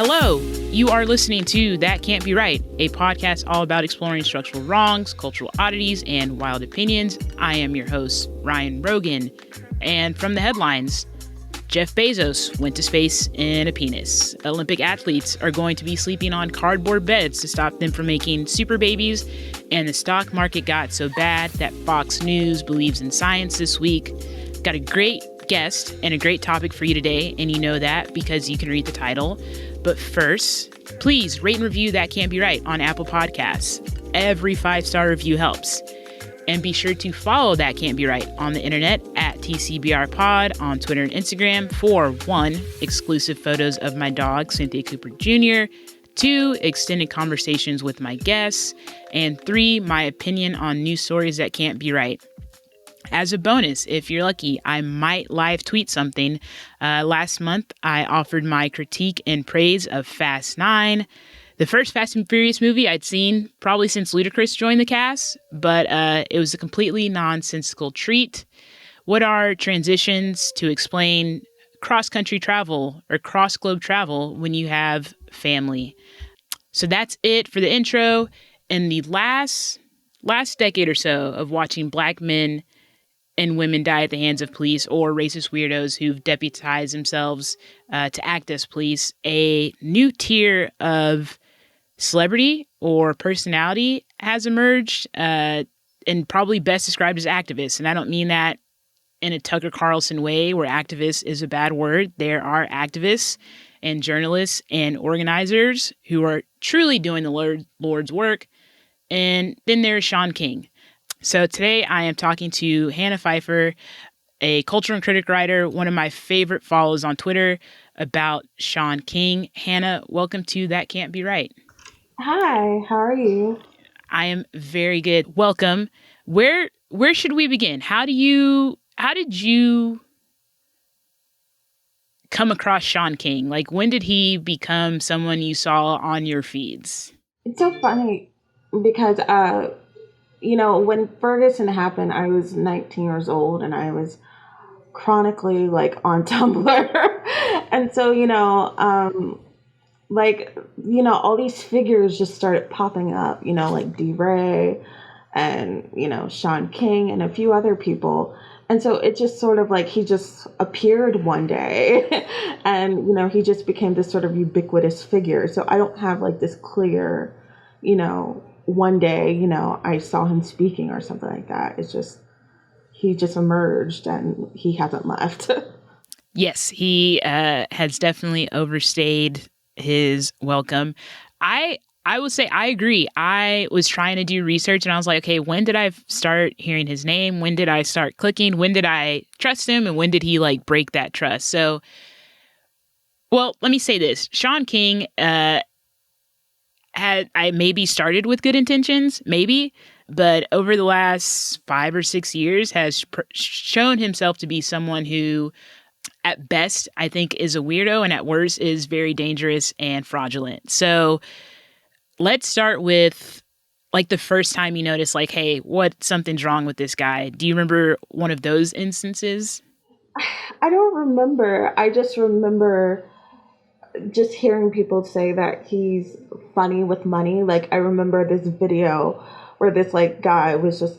Hello, you are listening to That Can't Be Right, a podcast all about exploring structural wrongs, cultural oddities, and wild opinions. I am your host, Ryan Rogan. And from the headlines, Jeff Bezos went to space in a penis. Olympic athletes are going to be sleeping on cardboard beds to stop them from making super babies. And the stock market got so bad that Fox News believes in science this week. Got a great guest and a great topic for you today, and you know that because you can read the title. But first, please rate and review That Can't Be Right on Apple Podcasts. Every 5-star review helps. And be sure to follow That Can't Be Right on the internet at TCBR Pod on Twitter and Instagram for 1, exclusive photos of my dog, Cynthia Cooper Jr., 2, extended conversations with my guests, and 3, my opinion on news stories that can't be right. As a bonus, if you're lucky, I might live tweet something. Last month, I offered my critique and praise of Fast 9, the first Fast and Furious movie I'd seen probably since Ludacris joined the cast, but it was a completely nonsensical treat. What are transitions to explain cross-country travel or cross-globe travel when you have family? So that's it for the intro. In the last decade or so of watching Black men and women die at the hands of police or racist weirdos who've deputized themselves to act as police, a new tier of celebrity or personality has emerged and probably best described as activists. And I don't mean that in a Tucker Carlson way where activist is a bad word. There are activists and journalists and organizers who are truly doing the Lord's work. And then there's Shaun King. So today I am talking to Hannah Phifer, a cultural and critic writer, one of my favorite follows on Twitter, about Shaun King. Hannah, welcome to That Can't Be Right. Hi, how are you? I am very good. Welcome. Where should we begin? How did you come across Shaun King? Like, when did he become someone you saw on your feeds? It's so funny because when Ferguson happened, I was 19 years old and I was chronically on Tumblr. And so, all these figures just started popping up, like D-Ray and, Shaun King and a few other people. And so it just sort of he just appeared one day and, he just became this sort of ubiquitous figure. So I don't have this clear, one day, I saw him speaking or something like that. It's just, he just emerged and he hasn't left. Yes, he has definitely overstayed his welcome. I will say I agree. I was trying to do research and I was like, okay, when did I start hearing his name? When did I start clicking? When did I trust him? And when did he break that trust? So, well, let me say this. Shaun King I maybe started with good intentions, maybe, but over the last 5 or 6 years has shown himself to be someone who, at best, I think is a weirdo, and at worst is very dangerous and fraudulent. So let's start with the first time you notice, hey, something's wrong with this guy. Do you remember one of those instances? I don't remember. I just remember just hearing people say that he's funny with money. I remember this video where this guy was just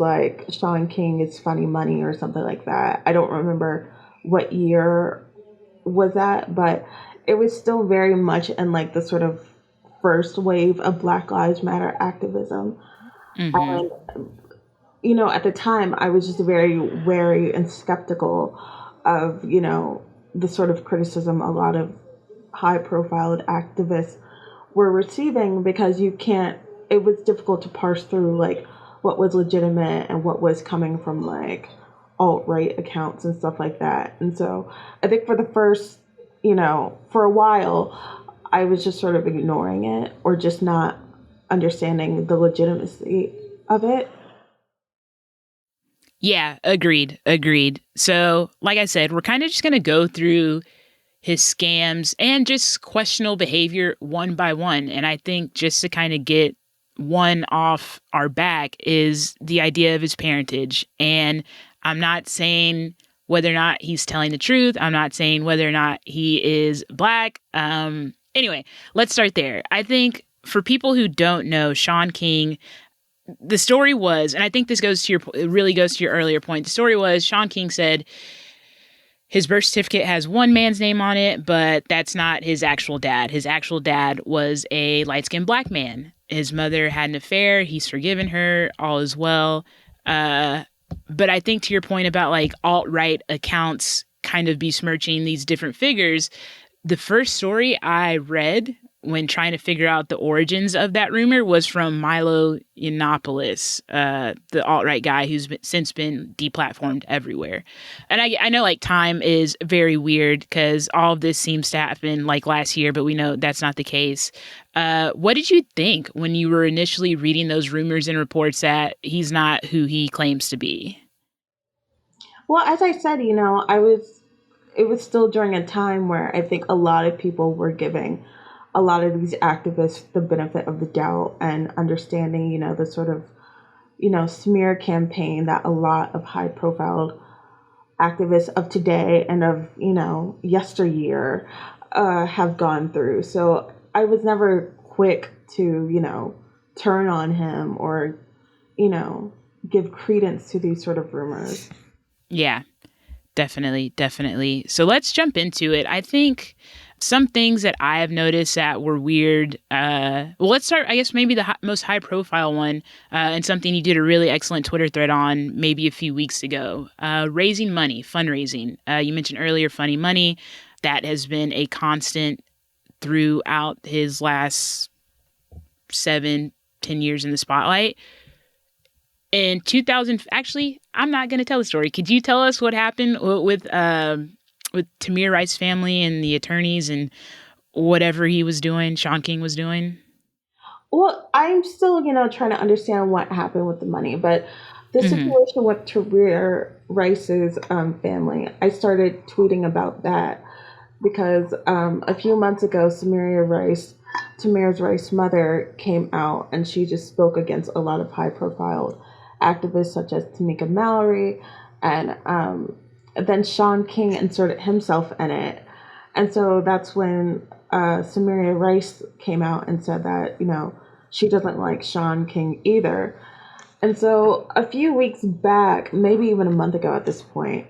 Shaun King is funny money or something like that. I don't remember what year was that, but it was still very much in the sort of first wave of Black Lives Matter activism. Mm-hmm. And, at the time I was just very wary and skeptical of, the sort of criticism a lot of high-profile activists were receiving, because it was difficult to parse through what was legitimate and what was coming from alt-right accounts and stuff like that. And so I think for the first, for a while, I was just sort of ignoring it or just not understanding the legitimacy of it. Yeah, agreed. So, like I said, we're kind of just going to go through his scams and just questionable behavior one by one. And I think just to kind of get one off our back is the idea of his parentage. And I'm not saying whether or not he's telling the truth. I'm not saying whether or not he is Black. Anyway, let's start there. I think for people who don't know, Shaun King, the story was, and I think this really goes to your earlier point. The story was Shaun King said his birth certificate has one man's name on it, but that's not his actual dad. His actual dad was a light-skinned black man. His mother had an affair. He's forgiven her. All is well. But I think to your point about like alt-right accounts kind of besmirching these different figures, the first story I read when trying to figure out the origins of that rumor was from Milo Yiannopoulos, the alt-right guy who's since been deplatformed everywhere. And I know like time is very weird because all of this seems to happen like last year, but we know that's not the case. What did you think when you were initially reading those rumors and reports that he's not who he claims to be? Well, as I said, it was still during a time where I think a lot of people were giving a lot of these activists the benefit of the doubt and understanding, the sort of, smear campaign that a lot of high profile activists of today and of, yesteryear have gone through. So I was never quick to, turn on him or, give credence to these sort of rumors. Yeah, definitely. So let's jump into it. I think some things that I have noticed that were weird. Well, let's start, I guess, maybe the most high profile one, and something you did a really excellent Twitter thread on maybe a few weeks ago. Raising money, fundraising. You mentioned earlier Funny Money. That has been a constant throughout his last 7-10 years in the spotlight. In 2000, actually, I'm not going to tell the story. Could you tell us what happened with Tamir Rice's family and the attorneys and whatever he was doing, Shaun King was doing? Well, I'm still, trying to understand what happened with the money, but the situation with Tamir Rice's family, I started tweeting about that because a few months ago, Tamir's Rice's mother came out and she just spoke against a lot of high-profile activists such as Tamika Mallory, and then Shaun King inserted himself in it. And so that's when Samaria Rice came out and said that, she doesn't like Shaun King either. And so a few weeks back, maybe even a month ago at this point,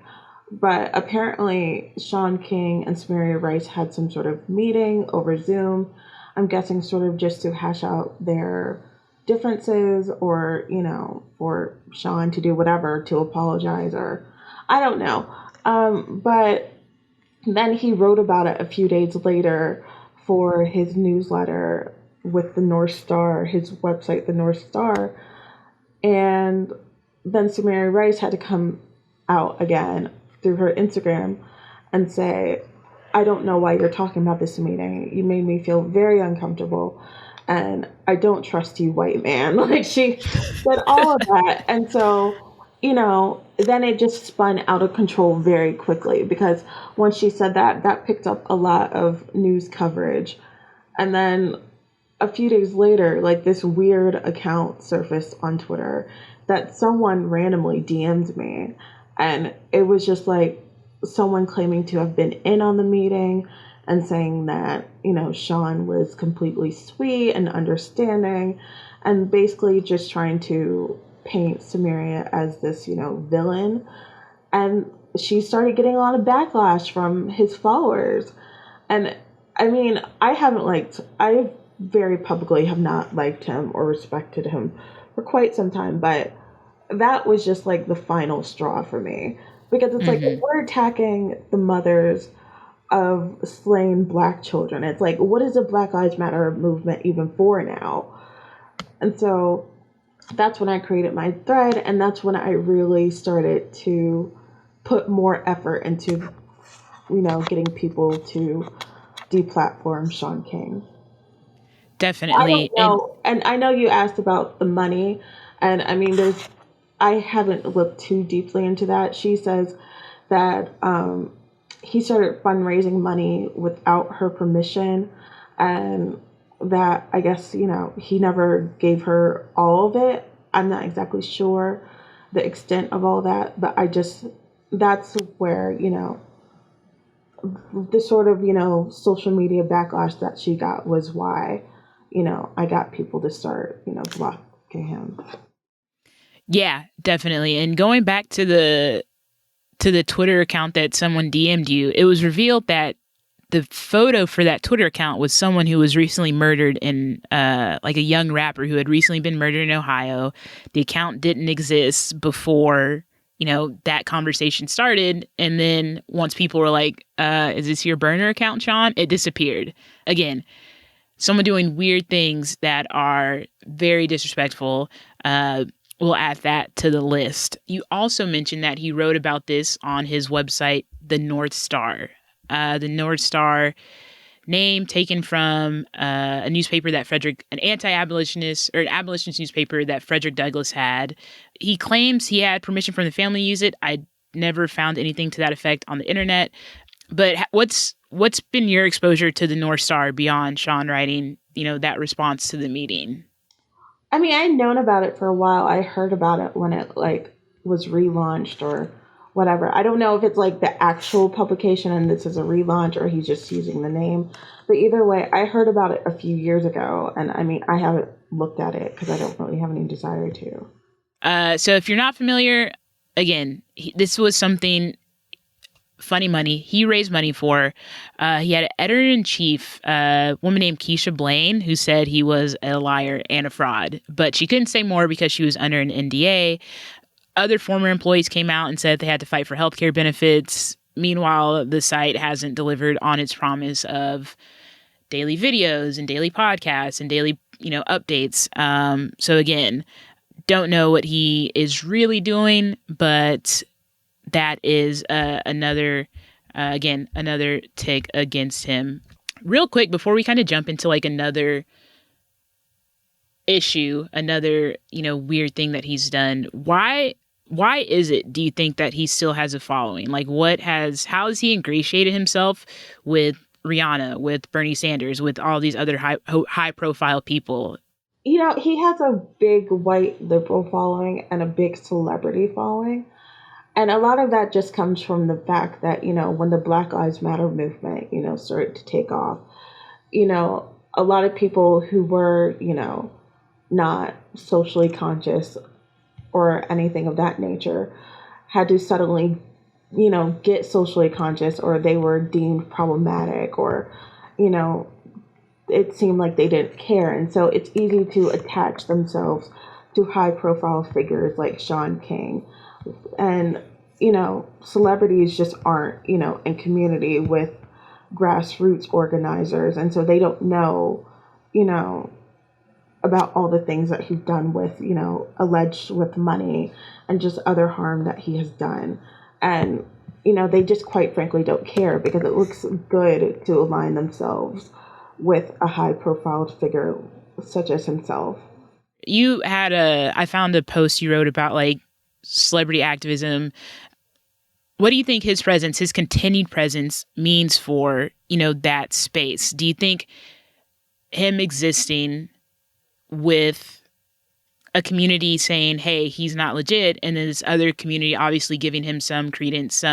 but apparently Shaun King and Samaria Rice had some sort of meeting over Zoom. I'm guessing sort of just to hash out their differences or, for Shaun to do whatever, to apologize or I don't know. But then he wrote about it a few days later for his newsletter with the North Star, his website, the North Star. And then Samaria Rice had to come out again through her Instagram and say, I don't know why you're talking about this meeting. You made me feel very uncomfortable. And I don't trust you, white man. Like she said all of that. And so, then it just spun out of control very quickly because once she said that, that picked up a lot of news coverage. And then a few days later, like this weird account surfaced on Twitter that someone randomly DM'd me. And it was just like someone claiming to have been in on the meeting and saying that, Shaun was completely sweet and understanding and basically just trying to paint Samaria as this, villain. And she started getting a lot of backlash from his followers. And I mean, I very publicly have not liked him or respected him for quite some time, but that was just like the final straw for me. Because it's like, if we're attacking the mothers of slain Black children, it's like, what is the Black Lives Matter movement even for now? And so that's when I created my thread, and that's when I really started to put more effort into, getting people to deplatform Shaun King. Definitely. I don't know, and I know you asked about the money, and I mean, I haven't looked too deeply into that. She says that he started fundraising money without her permission, and that I guess, he never gave her all of it. I'm not exactly sure the extent of all that, but that's where, the sort of, social media backlash that she got was why, I got people to start, blocking him. Yeah, definitely. And going back to the Twitter account that someone DM'd you, it was revealed that the photo for that Twitter account was someone who was recently murdered in, like a young rapper who had recently been murdered in Ohio. The account didn't exist before, that conversation started. And then once people were like, is this your burner account, Shaun? It disappeared. Again, someone doing weird things that are very disrespectful. We'll add that to the list. You also mentioned that he wrote about this on his website, The North Star. The North Star, name taken from a newspaper that an anti-abolitionist or an abolitionist newspaper that Frederick Douglass had. He claims he had permission from the family to use it. I never found anything to that effect on the internet. But what's been your exposure to the North Star beyond Shaun writing, that response to the meeting? I mean, I'd known about it for a while. I heard about it when it was relaunched or whatever. I don't know if it's like the actual publication and this is a relaunch or he's just using the name. But either way, I heard about it a few years ago. And I mean, I haven't looked at it because I don't really have any desire to. So if you're not familiar, again, this was something Funny Money he raised money for. He had an editor-in-chief, a woman named Keisha Blaine, who said he was a liar and a fraud. But she couldn't say more because she was under an NDA. Other former employees came out and said they had to fight for healthcare benefits. Meanwhile, the site hasn't delivered on its promise of daily videos and daily podcasts and daily, updates. So again, don't know what he is really doing, but that is another tick against him. Real quick, before we kind of jump into like another issue, another, weird thing that he's done, why is it, do you think, that he still has a following? Like how has he ingratiated himself with Rihanna, with Bernie Sanders, with all these other high profile people? He has a big white liberal following and a big celebrity following. And a lot of that just comes from the fact that, when the Black Lives Matter movement, started to take off, a lot of people who were, not socially conscious or anything of that nature had to suddenly, get socially conscious, or they were deemed problematic, or, it seemed like they didn't care. And so it's easy to attach themselves to high profile figures like Shaun King. And, celebrities just aren't, in community with grassroots organizers. And so they don't know, about all the things that he's done with, alleged with money and just other harm that he has done. And, they just quite frankly don't care because it looks good to align themselves with a high profile figure such as himself. I found a post you wrote about like celebrity activism. What do you think his continued presence means for, that space? Do you think him existing with a community saying, hey, he's not legit, and then this other community obviously giving him some credence,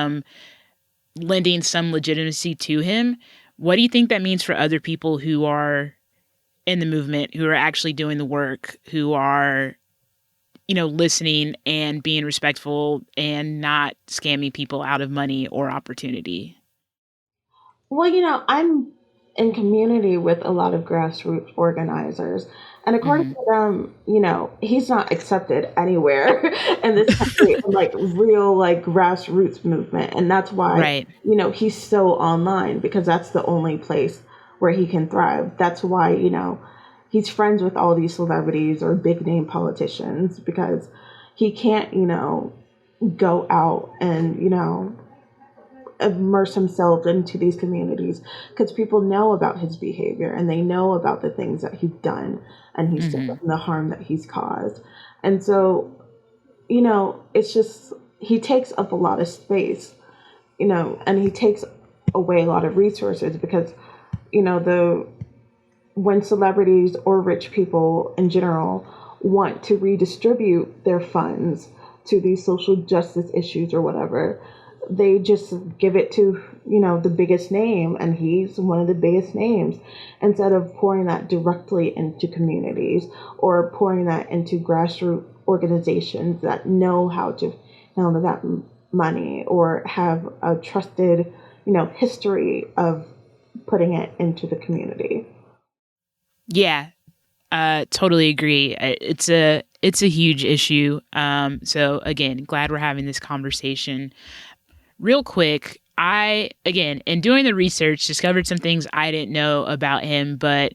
lending some legitimacy to him, what do you think that means for other people who are in the movement, who are actually doing the work, who are, listening and being respectful and not scamming people out of money or opportunity? Well, I'm in community with a lot of grassroots organizers. And according to them, he's not accepted anywhere in this country in like real like grassroots movement. And that's why, Right. He's so online, because that's the only place where he can thrive. That's why, he's friends with all these celebrities or big name politicians, because he can't, go out and, immerse himself into these communities, because people know about his behavior and they know about the things that he's done and he's done, the harm that he's caused. And so, it's just, he takes up a lot of space, and he takes away a lot of resources because, when celebrities or rich people in general want to redistribute their funds to these social justice issues or whatever, they just give it to, the biggest name, and he's one of the biggest names, instead of pouring that directly into communities or pouring that into grassroots organizations that know how to handle that money or have a trusted, history of putting it into the community. Yeah, totally agree. It's a huge issue. So again, glad we're having this conversation. Real quick, in doing the research, discovered some things I didn't know about him, but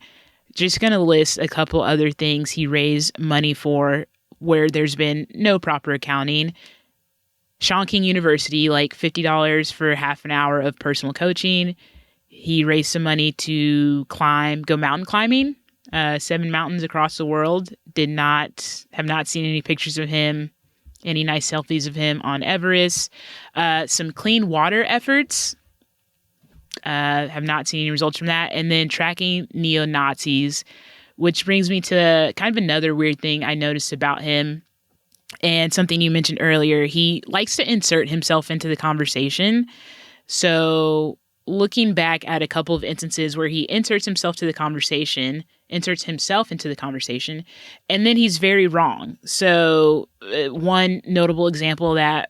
just going to list a couple other things he raised money for where there's been no proper accounting. Shaun King University, like $50 for half an hour of personal coaching. He raised some money to go mountain climbing, 7 mountains across the world. Have not seen any pictures of him, any nice selfies of him on Everest. Some clean water efforts. Have not seen any results from that. And then tracking neo-Nazis, which brings me to kind of another weird thing I noticed about him. And something you mentioned earlier, he likes to insert himself into the conversation. So looking back at a couple of instances where he inserts himself into the conversation, and then he's very wrong. So one notable example that,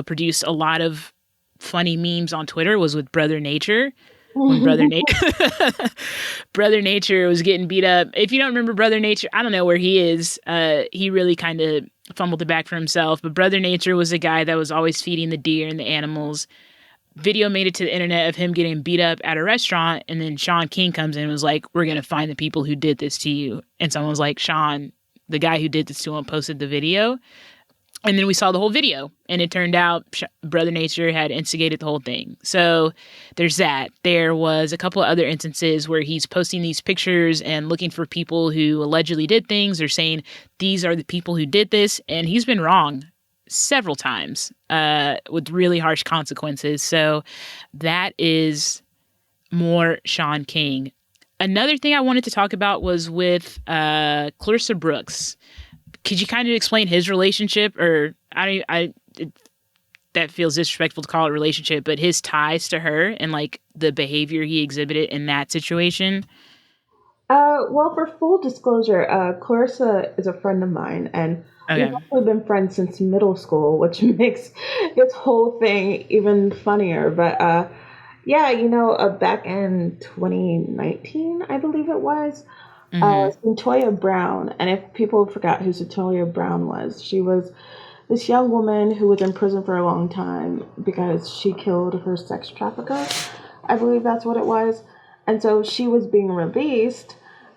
produced a lot of funny memes on Twitter was with Brother Nature. When Brother Nature was getting beat up. If you don't remember Brother Nature, I don't know where he is. He really kind of fumbled it back for himself. But Brother Nature was a guy that was always feeding the deer and the animals. Video made it to the internet of him getting beat up at a restaurant. And then Shaun King comes in and was like, we're going to find the people who did this to you. And someone was like, Shaun, the guy who did this to him, posted the video. And then we saw the whole video, and it turned out Brother Nature had instigated the whole thing. So there's that. There was a couple of other instances where he's posting these pictures and looking for people who allegedly did things, or saying these are the people who did this. And he's been wrong several times with really harsh consequences. So that is more Shaun King. Another thing I wanted to talk about was with Clarissa Brooks. Could you kind of explain his relationship, or that feels disrespectful to call it a relationship, but his ties to her and like the behavior he exhibited in that situation? Well, for full disclosure, Clarissa is a friend of mine, and Okay. we've actually been friends since middle school, which makes this whole thing even funnier. But back in 2019, I believe it was, Centoya Brown. And if people forgot who Centoya Brown was, she was this young woman who was in prison for a long time because she killed her sex trafficker. I believe that's what it was. And so she was being released,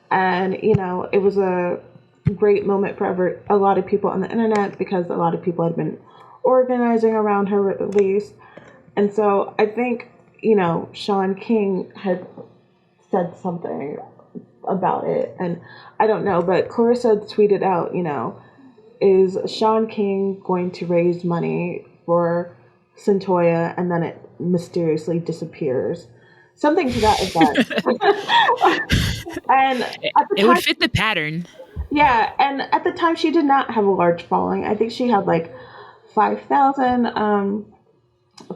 and, it was a great moment for a lot of people on the internet because a lot of people had been organizing around her release. And so I think, Shaun King had said something about it, and I don't know, but Clarissa tweeted out, is Shaun King going to raise money for Centoya, and then it mysteriously disappears? Something to that effect. And at the It time, would fit the pattern. yeah, and at the time she did not have a large following. I think she had like 5,000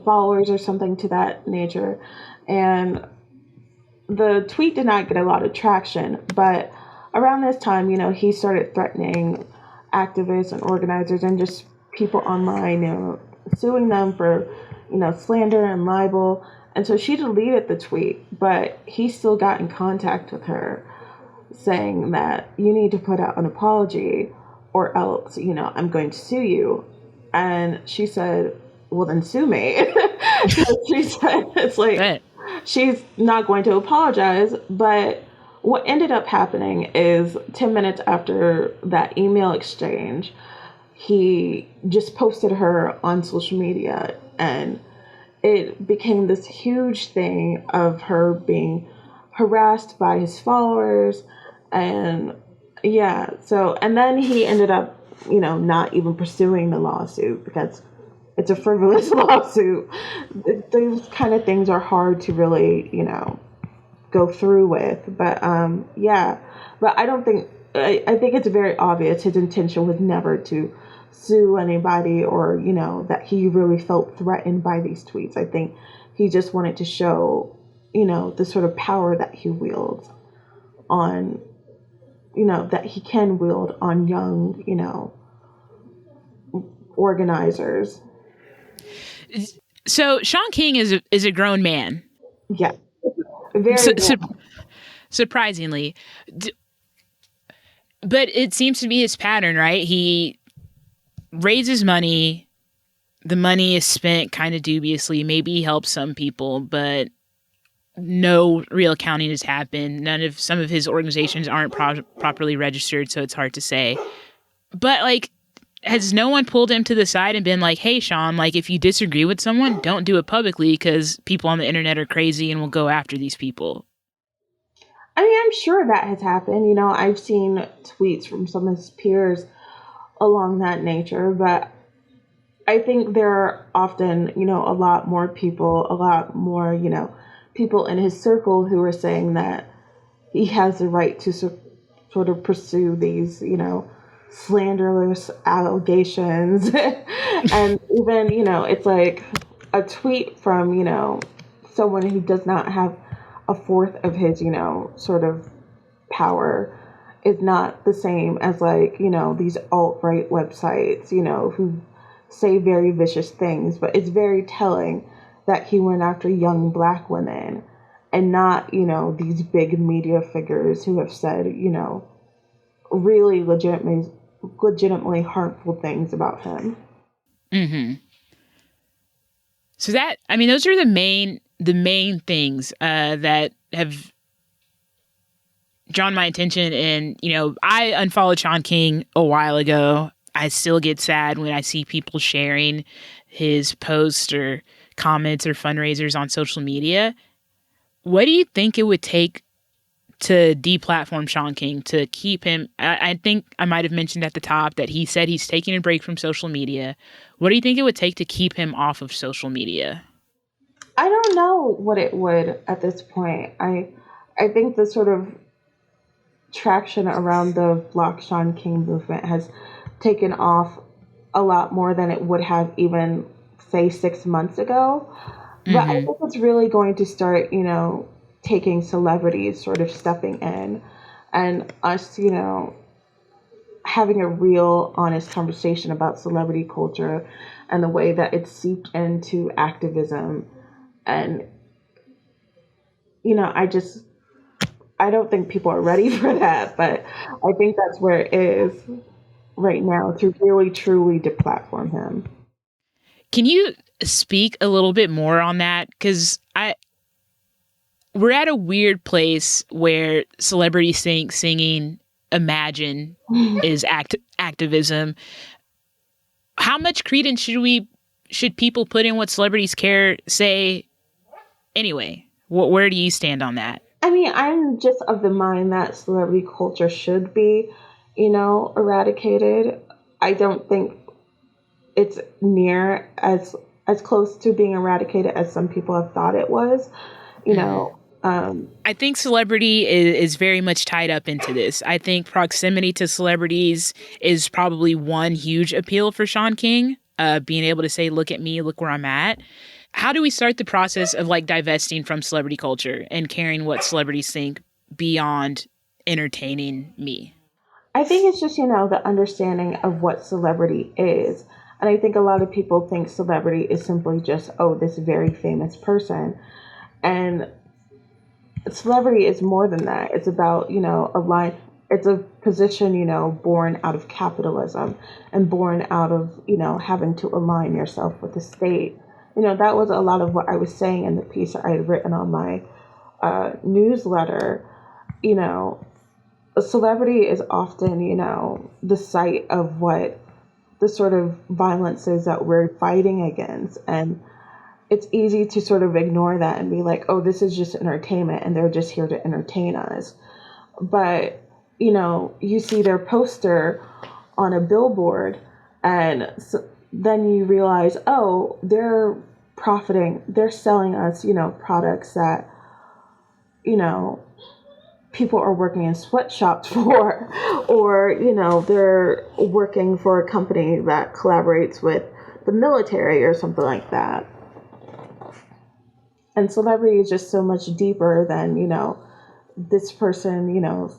followers or something to that nature, and the tweet did not get a lot of traction. But around this time, he started threatening activists and organizers and just people online, suing them for, slander and libel. And so she deleted the tweet, but he still got in contact with her saying that you need to put out an apology or else, I'm going to sue you. And she said, well, then sue me. She said, it's like, But she's not going to apologize. But what ended up happening is 10 minutes after that email exchange, he just posted her on social media, and it became this huge thing of her being harassed by his followers. And and then he ended up, not even pursuing the lawsuit because it's a frivolous lawsuit. Those kind of things are hard to really, go through with. But but I don't think, I think it's very obvious his intention was never to sue anybody or, that he really felt threatened by these tweets. I think he just wanted to show, the sort of power that he wields on, that he can wield on young, organizers. So Shaun King is a grown man. Yeah. Very surprisingly. But it seems to be his pattern, right? He raises money. The money is spent kind of dubiously. Maybe he helps some people, but no real accounting has happened. Some of his organizations aren't properly registered, so it's hard to say. But like, has no one pulled him to the side and been like, hey, Shaun, like if you disagree with someone, don't do it publicly because people on the internet are crazy and will go after these people? I mean, I'm sure that has happened. I've seen tweets from some of his peers along that nature, but I think there are often, a lot more people in his circle who are saying that he has the right to sort of pursue these, slanderous allegations. And even, it's like a tweet from, someone who does not have a fourth of his, sort of power is not the same as like, these alt-right websites, who say very vicious things. But it's very telling that he went after young Black women and not, these big media figures who have said, really legitimately harmful things about him. Mm-hmm. So those are the main things that have drawn my attention. And, I unfollowed Shaun King a while ago. I still get sad when I see people sharing his posts or comments or fundraisers on social media. What do you think it would take to deplatform Shaun King, to keep him? I think I might have mentioned at the top that he said he's taking a break from social media. What do you think it would take to keep him off of social media? I don't know what it would at this point. I think the sort of traction around the Block Shaun King movement has taken off a lot more than it would have even, say, 6 months ago. But I think it's really going to start, taking celebrities sort of stepping in and us, having a real honest conversation about celebrity culture and the way that it's seeped into activism. And, I don't think people are ready for that, but I think that's where it is right now, to really truly deplatform him. Can you speak a little bit more on that? Because we're at a weird place where celebrities think singing Imagine is activism. How much credence should people put in what celebrities say anyway? Where do you stand on that? I mean, I'm just of the mind that celebrity culture should be, eradicated. I don't think it's near as close to being eradicated as some people have thought it was. I think celebrity is very much tied up into this. I think proximity to celebrities is probably one huge appeal for Shaun King, being able to say, look at me, look where I'm at. How do we start the process of like divesting from celebrity culture and caring what celebrities think beyond entertaining me? I think it's just, the understanding of what celebrity is. And I think a lot of people think celebrity is simply just, oh, this very famous person. And celebrity is more than that. It's about, it's a position, born out of capitalism and born out of, having to align yourself with the state. That was a lot of what I was saying in the piece I had written on my newsletter. A celebrity is often, the site of what the sort of violence is that we're fighting against. And it's easy to sort of ignore that and be like, oh, this is just entertainment and they're just here to entertain us. But, you see their poster on a billboard and then you realize, oh, they're profiting, they're selling us, products that, people are working in sweatshops for, or, you know, they're working for a company that collaborates with the military or something like that. And celebrity is just so much deeper than, you know, this person, you know,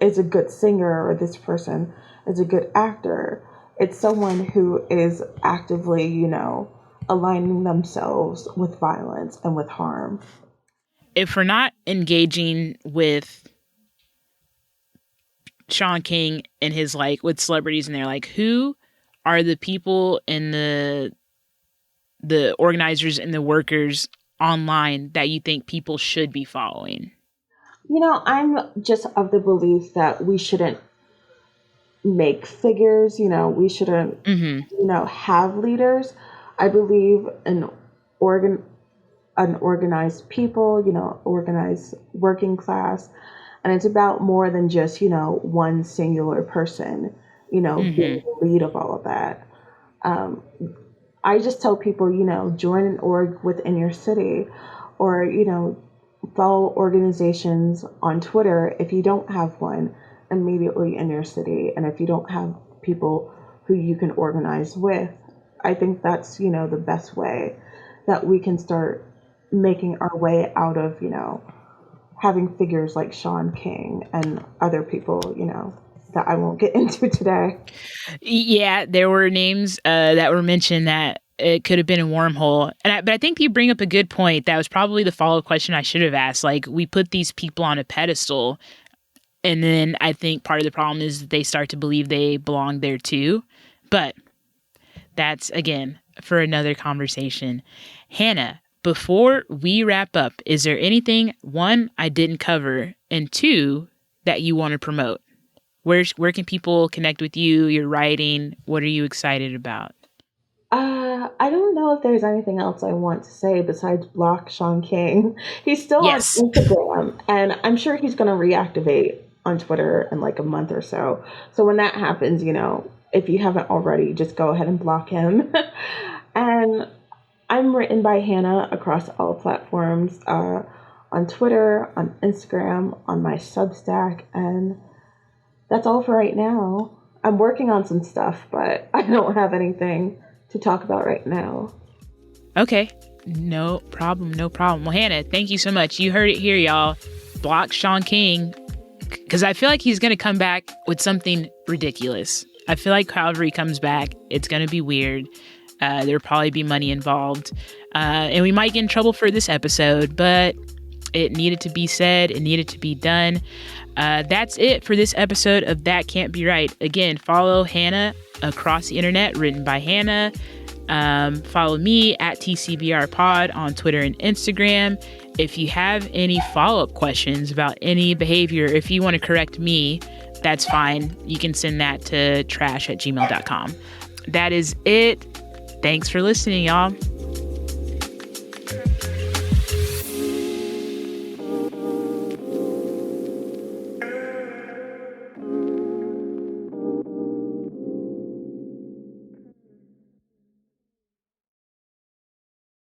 is a good singer or this person is a good actor. It's someone who is actively, you know, aligning themselves with violence and with harm. If we're not engaging with Shaun King and his like with celebrities and they're like, who are the people and the organizers and the workers online that you think people should be following? You know, I'm just of the belief that we shouldn't make figures, you know, we shouldn't, you know, have leaders. I believe in organized people, you know, organized working class. And it's about more than just, you know, one singular person, you know, being the lead of all of that. I just tell people, you know, join an org within your city, or, you know, follow organizations on Twitter if you don't have one immediately in your city. And if you don't have people who you can organize with, I think that's, you know, the best way that we can start making our way out of, you know, having figures like Shaun King and other people, you know, that I won't get into today. Yeah, there were names that were mentioned that it could have been a wormhole. But I think you bring up a good point. That was probably the follow-up question I should have asked. Like, we put these people on a pedestal, and then I think part of the problem is that they start to believe they belong there too. But that's, again, for another conversation. Hannah, before we wrap up, is there anything, one, I didn't cover, and two, that you want to promote? Where can people connect with you, your writing? What are you excited about? I don't know if there's anything else I want to say besides block Shaun King. He's still on Yes. Instagram, and I'm sure he's going to reactivate on Twitter in like a month or so. So when that happens, you know, if you haven't already, just go ahead and block him. And I'm written by Hannah across all platforms, on Twitter, on Instagram, on my Substack, and that's all for right now. I'm working on some stuff, but I don't have anything to talk about right now. Okay. No problem. No problem. Well, Hannah, thank you so much. You heard it here, y'all. Block Shaun King, because I feel like he's going to come back with something ridiculous. I feel like however he comes back, it's going to be weird. There'll probably be money involved. And we might get in trouble for this episode, but it needed to be said. It needed to be done. That's it for this episode of That Can't Be Right. Again, follow Hannah across the internet, written by Hannah. Follow me at TCBRPod on Twitter and Instagram. If you have any follow-up questions about any behavior, if you want to correct me, that's fine. You can send that to trash@gmail.com. That is it. Thanks for listening, y'all.